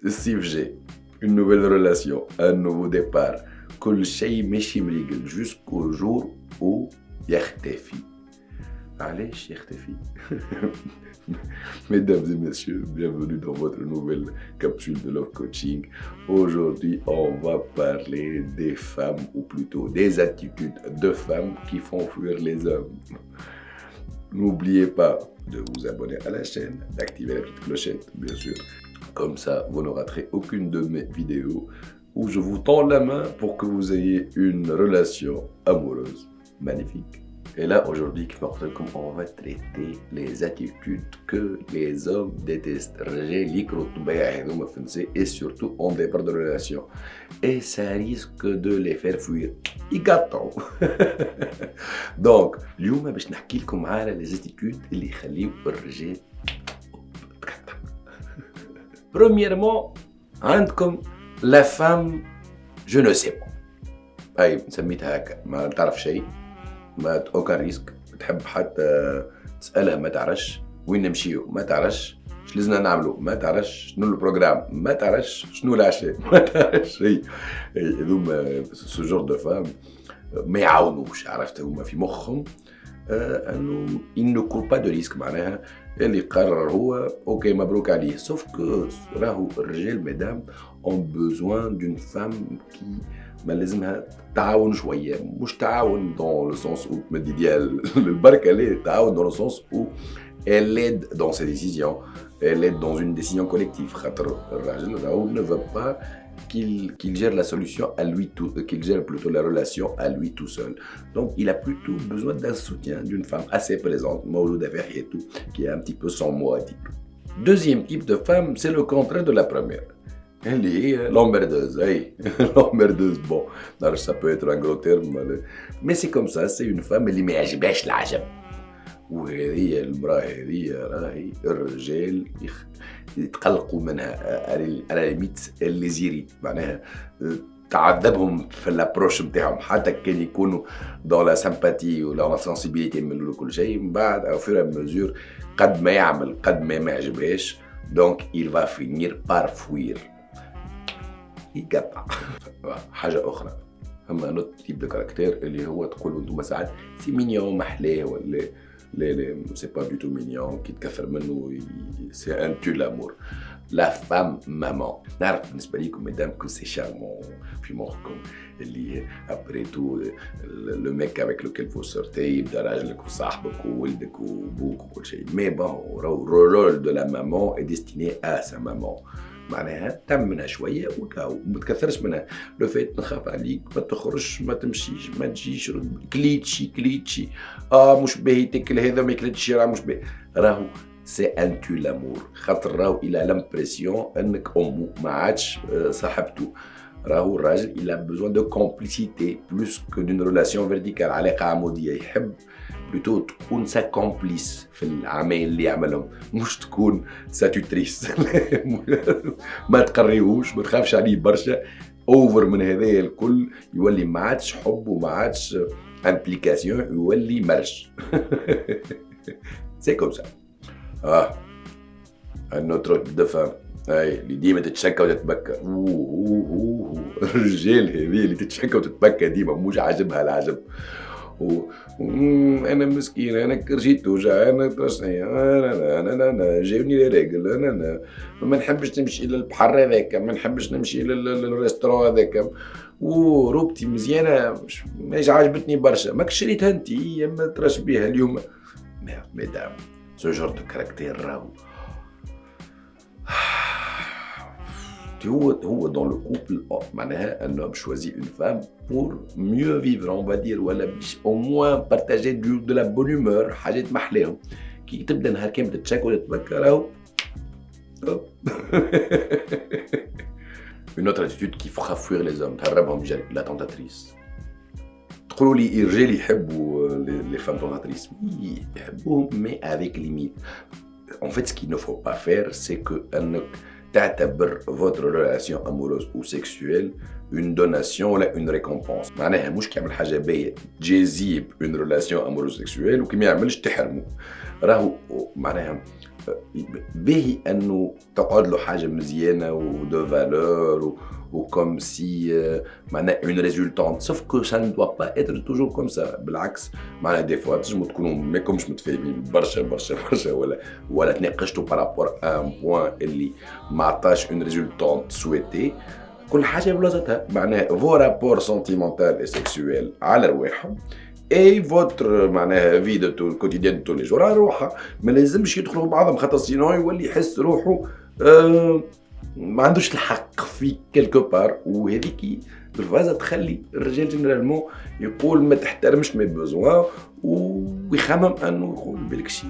Steve G, une nouvelle relation, un nouveau départ. كل شيء ماشي مريقل jusqu'au jour où يختفي. علاش يختفي? Mesdames et messieurs, bienvenue dans votre nouvelle capsule de Love Coaching. Aujourd'hui, on va parler des femmes, ou plutôt des attitudes de femmes qui font fuir les hommes. N'oubliez pas de vous abonner à la chaîne, d'activer la petite clochette, bien sûr. Comme ça, vous ne raterez aucune de mes vidéos où je vous tends la main pour que vous ayez une relation amoureuse magnifique. Et là, aujourd'hui, on va traiter les attitudes que les hommes détestent. Et surtout en départ de relation. Et ça risque de les faire fuir. Donc, اليوم باش نحكي لكم على les attitudes اللي يخليو الرجال. Premièrement, عندكم la femme je ne sais pas. أي نسميتها هكا ما تعرف شيء. ما اوكان ريسك تحب حتى تسالها ما تعرفش وين نمشيو ما تعرفش اش لازمنا نعملوا ما تعرفش شنو البروغرام ما تعرفش شنو العشاء ما تعرفش شيء هذوما سو جور دو فام ما يعاونوش عرفت هما في مخهم انه il ne court pas de risque معناها اللي قرر هو اوكي مبروك عليه سوف كو راهو الرجال مدام ont besoin d'une femme qui ما لازمها تعاون شويه مش تعاون dans le sens où تمد يديها البركه لا تعاون dans le sens où elle aide dans ses décisions elle aide dans une décision collective خاطر الراجل راهو ne veut pas qu'il gère la solution à lui tout qu'il gère plutôt la relation à lui tout seul donc il a plutôt besoin d'un soutien d'une femme assez présente موجوده في حياته qui a un petit peu son mot à dire. Deuxième type de femme c'est le contraire de la première. Elle est l'emmerdeuse, hey, l'emmerdeuse, bon, ça peut être un gros terme, mais c'est comme ça, c'est une femme اللي ما يعجبهاش العجب. وهذه المرأة هذه راهي الرجال يتقلقوا منها على ليميت اللي زيري معناها تعذبهم في الابروش نتاعهم حتى كان يكونوا دون لا سامباتي ولا لا سنسيبيليتي من كل شيء من بعد او فور مزور قد ما يعمل قد ما يعجبهاش دونك il va finir par fuir. يقطع حاجه اخرى اما نوت تيب دو كاركتير اللي هو تقولوا انتم ساعات سي مينيون محلاه ولا لا سي با دو تو مينيون كي تكثر منه سي ان تو لامور. لا فام مامون نعرف بالنسبه ليكم مدام كو سي شارمون في مخكم اللي ابري تو لو ميك افيك لوكيل فو سورتي يبدا راجلك وصاحبك وولدك وبوك وكل شيء مي بون رول دو لا مامون اي ديستيني ا سا مامون معناها تم منها شويه وكاو ما تكثرش منها لو فيت نخاف عليك ما تخرجش ما تمشيش ما تجيش كليتشي مش باهي تاكل هذا ما ياكلش راه مش باهي راهو سي ان تو لامور خاطر راهو الى لامبرسيون انك امو ما عادش صاحبته راهو الراجل il a besoin de complicité plus que d'une relation verticale علاقه عموديه يحب بلوتو تكون سا كومبليس في العمل اللي يعملهم مش تكون ساتوتريس ما تقريهوش ما تخافش عليه برشا اوفر من هذايا الكل يولي ما عادش حب وما عادش امبليكاسيون يولي مرج سي كوم سا un autre type de femme اي اللي ديما تتشكى وتتبكى الرجال هذه اللي تتشكى وتتبكى ديما مش عاجبها العجب انا مسكين انا كرشي توجع انا ترشني انا جاوني لي رجل انا ما نحبش نمشي للبحر هذاك ما نحبش نمشي للريستوران هذاك وروبتي مزيانه مش عاجبتني برشا ماك شريتها انت ما ترش بيها اليوم مدام سو جور دو كاركتير راهو هو dans le couple معناها un homme choisit une femme pour mieux vivre on va dire ولا باش au moins partager de la bonne humeur حاجات محلاهم كي تبدا نهار كامل تتشكى وتتبكى راهو une autre attitude qui fera fuir les hommes تهربهم جري la tentatrice تقولوا لي الرجال يحبوا les femmes tentatrices يحبوهم mais avec limite en fait ce qu'il ne faut pas faire c'est que انك تعتبر votre relation amoureuse ou sexuelle une donation ولا une récompense معناها مش كيعمل حاجه باهيه تجازيه une relation amoureuse sexuelle وكي ما يعملش تحرمه راهو معناها باهي انه تقعد له حاجه مزيانه ودو فالور وكم سي معناها اون ريزولتانت سوف كو سا ندوا با اتر توجور كوم سا بالعكس معناها دي فوا تنجموا تكونوا ماكمش متفاهمين برشا ولا تناقشتوا بارابور ان بوان اللي ما عطاش اون ريزولتانت سويتي كل حاجه بلاصتها معناها فو رابور سونتيمونتال اي سيكسويل على رواحهم اي فوتر معناها في دو تو كوتيديان تو لي جور على روحها ما لازمش يدخلوا بعضهم خاطر سينو يولي يحس روحه ما عندوش الحق في كيلكو بار وهذيك الفازه تخلي الرجال جينيرالمون يقول ما تحترمش مي بوزوان ويخمم انه يقول بالكشي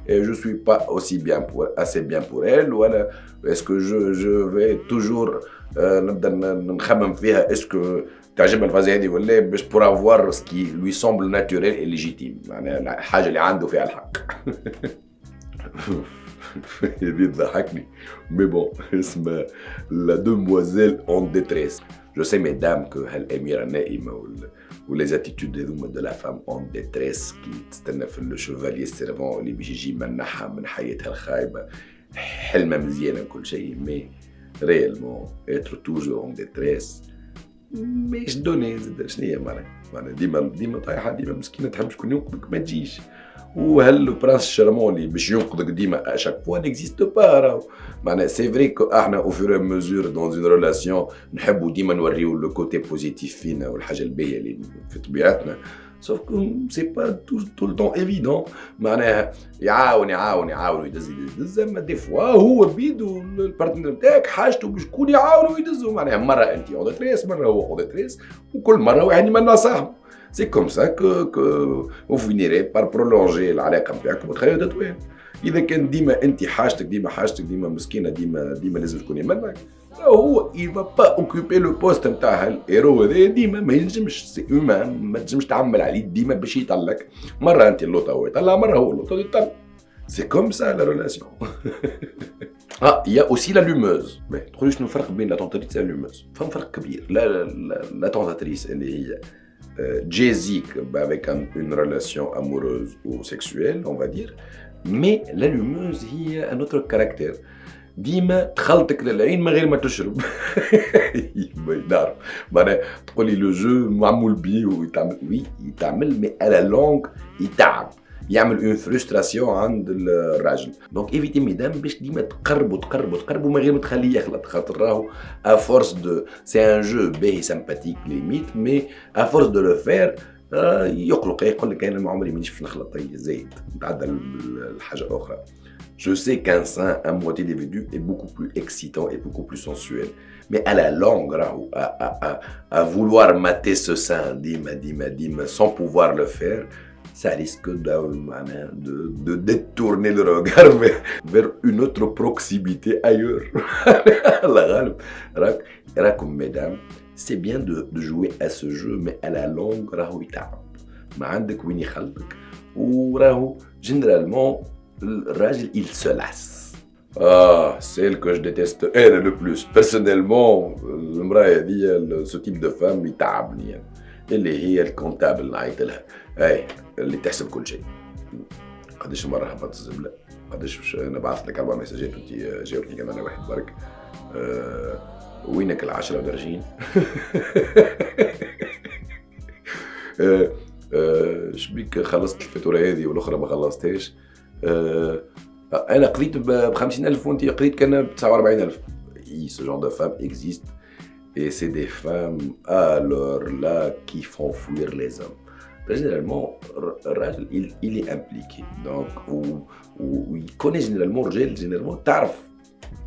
جو سوي با اوسي بيان بور اسي بيان بور ال ولا اسكو جو في توجور نبدا نخمم فيها اسكو تعجبها الفازه هذه ولا باش بور افوار سكي لوي سومبل ناتوريل اي ليجيتيم معناها الحاجه اللي عنده فيها الحق هذه تضحكني مي بون اسمها لا دوموازيل اون ديتريس جو سي ميدام كو هالاميره النائمه ولي زاتيتود هذوما دو لا فام اون ديتريس كي تستنى في لو شوفاليي سيرفون اللي باش يجي منحها من حياتها الخايبه حلمه مزيانه وكل شيء مي ريالمون اتر توجور اون ديتريس ماش دوني زاد شنيا معناها ديما طايحه ديما مسكينه تحب شكون ينقذك ما تجيش وهل برانس الشرمون اللي باش ينقذك ديما اشاك فوا نيكزيست با راهو معناها سي فري كو احنا او فور ميزور دون اون ريلاسيون نحبوا ديما نوريو لو كوتي بوزيتيف فينا والحاجه الباهيه اللي في طبيعتنا سوف كو سي با تو لو طون ايفيدون معناها يعاون يدز اما دي فوا هو بيدو البارتنر نتاعك حاجته باش يكون يعاون ويدزو معناها مره انت اون ديتريس مره هو اون ديتريس وكل مره واحد يمنع صاحبه سي كوم سا كو vous finirez par prolonger العلاقه نتاعكم وتخليها تطويل اذا كان ديما انت حاجتك ديما مسكينه ديما لازم تكون يمنعك هو il va pas occuper le poste نتاع الهيرو هذا ديما ما ينجمش سي هيومان ما تنجمش تعمل عليه ديما باش يطلق مره انت اللوطه هو يطلع مره هو اللوطه يطلع سي كوم سا لا ريلاسيون il y a aussi la lumeuse ما تقوليش شنو الفرق بين لا تونتاتريس و لوموز فهم فرق كبير لا تونتاتريس اللي هي jésique avec une relation amoureuse ou sexuelle, on va dire. Mais l'allumeuse, il y a un autre caractère. ديما تخلطك للعين من غير ما تشرب نعرف معناها تقولي لو جو معمول بيه ويتعمل وي يتعمل مي على لونغ يتعب يعمل اون فرستراسيون عند الراجل دونك ايفيتي ميدام باش ديما تقربوا من غير ما تخليه يخلط خاطر راهو افورس دو سي ان جو باهي سامباتيك ليميت مي افورس دو لو فير يقلق يقول لك انا ما عمري مانيش باش نخلط زايد نتعدى الحاجه اخرى. Je sais qu'un sein à moitié dévêtu est beaucoup plus excitant et beaucoup plus sensuel. Mais à la longue, à vouloir mater ce sein, dima, sans pouvoir le faire, ça risque de détourner le regard vers une autre proximité ailleurs. Rakum, mesdames, c'est bien de jouer à ce jeu, mais à la longue, راهو يتعب. ما عندك وين يخلطك وراهو généralement الراجل il se lasse. Celle que je déteste elle le plus personnellement المرأة هذه ce type de femme يتعبني يعني. اللي هي الكونتابل نعيط لها اي اللي تحسب كل شيء. قداش مرة هبطت الزبلة قداش انا بعثت لك 4 مساجات وانت جاوبتني كان انا واحد برك وينك العشرة ودرجين شبيك خلصت الفاتورة هذه والاخرى ما خلصتهاش. انا قضيت ب 50,000 وانت قضيت كان ب 49,000. Ce genre de femmes existe et c'est des femmes alors là qui font fuir les hommes. Généralement, il est impliqué donc il connaît généralement الرجال généralement تعرف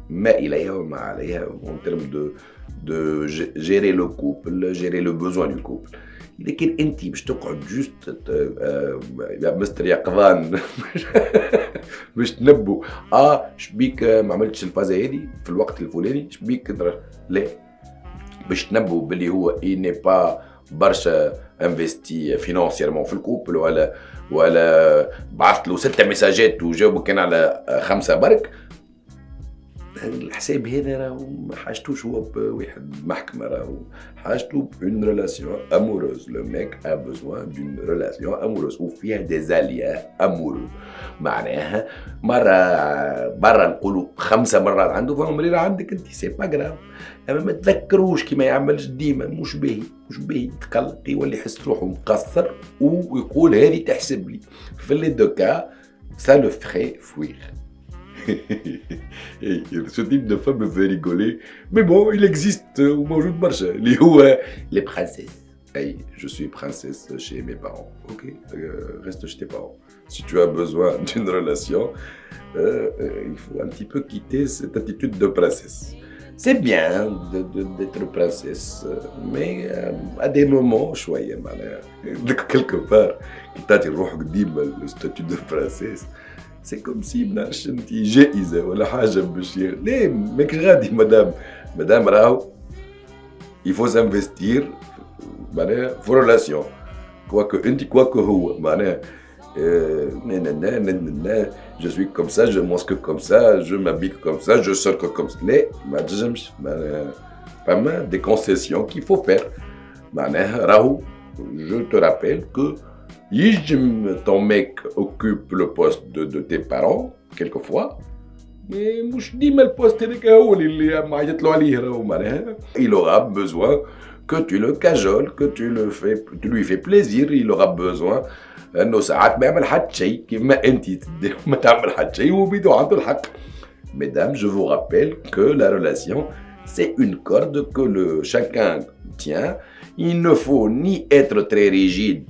ما إليها وما عليها en termes de gérer le couple, gérer le besoin du couple. إذا كان أنت باش تقعد جوست يا مستر يقظان باش تنبو شبيك ما عملتش الفازة هذه في الوقت الفلاني شبيك لا باش تنبو باللي هو إني با برشا انفستي فينانسيرمون في الكوبل ولا بعثت له 6 مساجات وجاوبك كان على 5 برك الحساب هذا راهو ما حاجتوش هو بواحد محكمة، راهو حاجته بون ريلاسيون اموروز. لو ميك ا بوزوان دون ريلاسيون اموروز وفيها دي زاليا امورو. معناها مرة نقولوا 5 مرات عنده فهم اللي عندك انت، سي با غراف. اما ما تذكروش كي ما يعملش ديما، مش باهي يتقلق، يولي يحس روحه مقصر ويقول هذه تحسب لي. في لي دو كا سا لو فري فوير. Ce type de femme me fait rigoler, mais bon, il existe وموجود برشا اللي هو les princesses. Hey, je suis princesse chez mes parents. Ok, reste chez tes parents. Si tu as besoin d'une relation, il faut un petit peu quitter cette attitude de princesse. C'est bien d'être princesse, mais à des moments, شوية معناها quelque part, كي تعطي روحك ديما le statut de princesse. سي كوم سي منعرفش انت جائزة ولا حاجة باش ليه ماكش غادي مدام راهو يفو سانفستير معناها في ريلاسيون كواكو انت كواكو هو معناها جو سوي كوم سا جو مونسك كوم سا جو مابيك كوم سا جو سور كوم سا. لا ما تنجمش معناها فما دي كونسيسيون كي فو فير. معناها راهو جو تو رابيل كو يجم ton mec occupe le poste de tes parents quelquefois, mais مش ديما البوست هذاك هو اللي معيطلو عليه راهو معناها. Il aura besoin que tu le cajoles, que tu lui fais plaisir. Il aura besoin انه ساعات ما يعمل حتى شيء كيما انت تدير ما تعمل حتى شيء وبيدو عنده الحق. Mesdames, je vous rappelle que la relation c'est une corde que chacun tient. Il ne faut ni être très rigide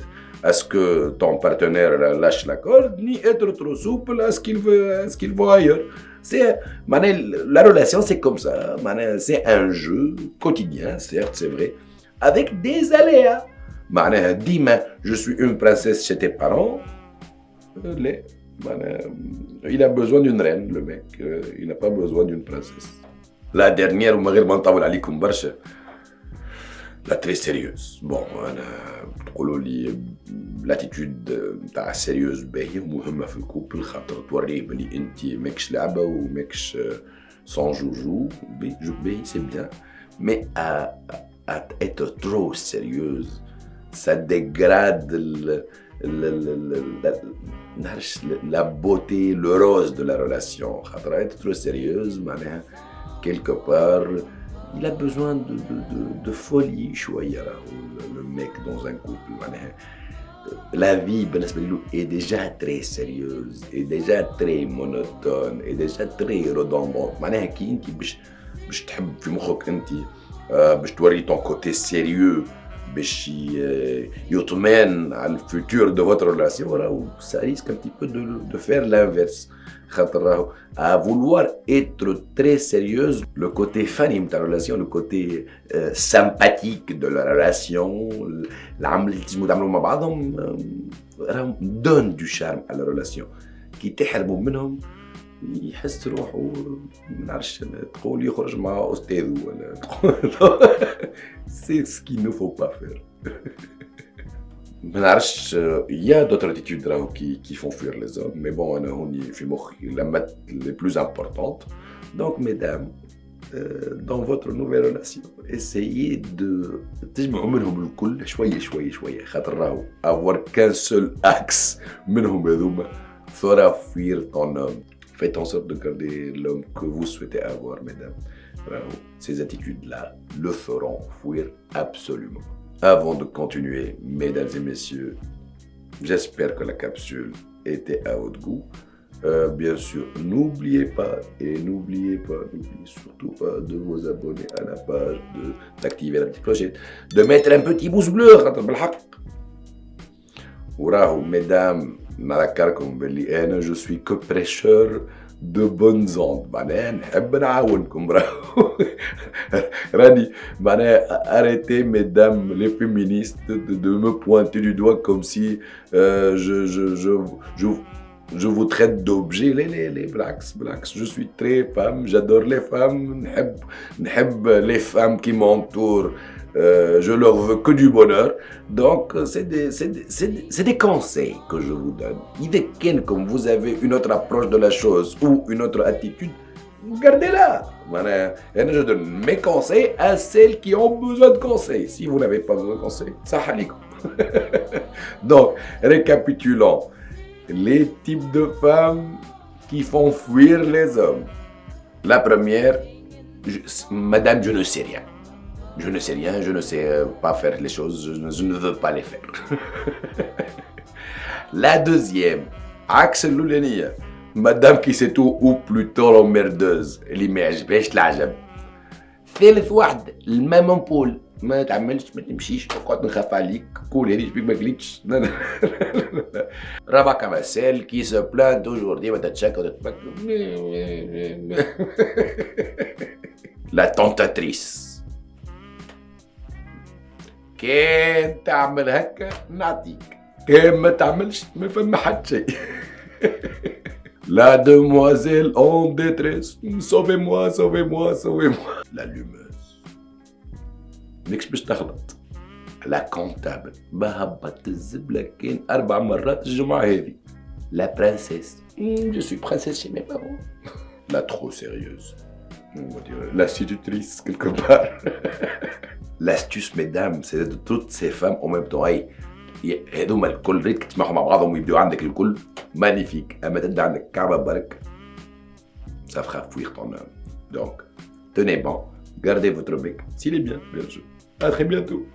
à ce que ton partenaire lâche la corde, ni être trop souple à ce qu'il veut ailleurs. La relation, c'est comme ça. C'est un jeu quotidien, certes, c'est vrai, avec des aléas. Dima, je suis une princesse chez tes parents. Il a besoin d'une reine, le mec. Il n'a pas besoin d'une princesse. La dernière, la très sérieuse. Bon, تقولوا لي لاتيتود تاع سيريوز باهيه ومهمه في الكوبل، خاطر توريه بلي انت ماكش لعبه وماكش سون جوجو. باهي سي بيان، مي à être trop sérieuse ça dégrade la beauté, le rose de la relation. خاطر être trop sérieuse معناها quelque part il a besoin de folie شوية. Le mec dans un couple la vie est déjà très sérieuse, est déjà très monotone, est déjà très redondante. معناها كي انت باش تحب في مخك انت باش توري ton côté sérieux باش يطمئن على الفوتور de votre relation, ça risque un petit peu de faire l'inverse. À vouloir être très sérieuse, le côté funny de la relation, le côté sympathique de la relation, donne du charme à la relation. Qui تحرموا منهم يحس روحه ما نعرفش تقول يخرج مع أستاذه ولا c'est ce qu'il ne faut pas faire. Il y a d'autres attitudes qui font fuir les hommes, mais bon, les plus importantes. Donc, mesdames, dans votre nouvelle relation, essayez de avoir qu'un seul axe fera fuir ton homme. Faites en sorte de garder l'homme que vous souhaitez avoir, mesdames. Ces attitudes-là le feront fuir absolument. Avant de continuer, mesdames et messieurs, j'espère que la capsule était à votre goût. Bien sûr, n'oubliez surtout pas de vous abonner à la page, d'activer la petite clochette, de mettre un petit pouce bleu. Mesdames, je suis que prêcheur de bonnes ondes. Arrêtez, mesdames les féministes, de me pointer du doigt comme si je vous traite d'objet. Les blacks, je suis très femme, j'adore les femmes, n'heb les femmes qui m'entourent. Je leur veux que du bonheur. Donc, c'est des conseils que je vous donne. Comme vous avez une autre approche de la chose ou une autre attitude, gardez-la. Je donne mes conseils à celles qui ont besoin de conseils. Si vous n'avez pas besoin de conseils, ça halikum. Donc, récapitulons. Les types de femmes qui font fuir les hommes. La première, madame, je ne sais rien. Je ne sais rien, je ne sais pas faire les choses, je ne veux pas les faire. La deuxième, عكس الأولانية. madame qui sait tout ou plutôt l'emmerdeuse اللي ما يعجبهاش العجب. ثالث واحد المام امبول ما تعملش ما تمشيش تقعد نخاف عليك كول هذيك بيك ما قليتش. رابع كما celle qui se plaint toujours ديما تتشكى وتتبكى. la tentatrice. كان تعمل هكا نعطيك، كان ما تعملش ما فما حد شيء. La demoiselle en détresse. Sauvez-moi, sauvez-moi, sauvez-moi. L'allumeuse. ماكش باش تغلط. La comptable. ما هبط الزبلة كان 4 مرات الجمعة هذه. La princesse. Je suis princesse chez mes parents. La trop sérieuse. On va dire l'institutrice quelque part. L'astuce, mesdames, c'est de toutes ces femmes en même temps. Hey, هذوما الكل ريت تسمعهم مع بعضهم ويبداو عندك الكل مانيفيك. اما تبدا عندك كعبه برك ça fera fuir ton homme. Donc tenez bon, gardez votre bec s'il est bien sûr. À très bientôt.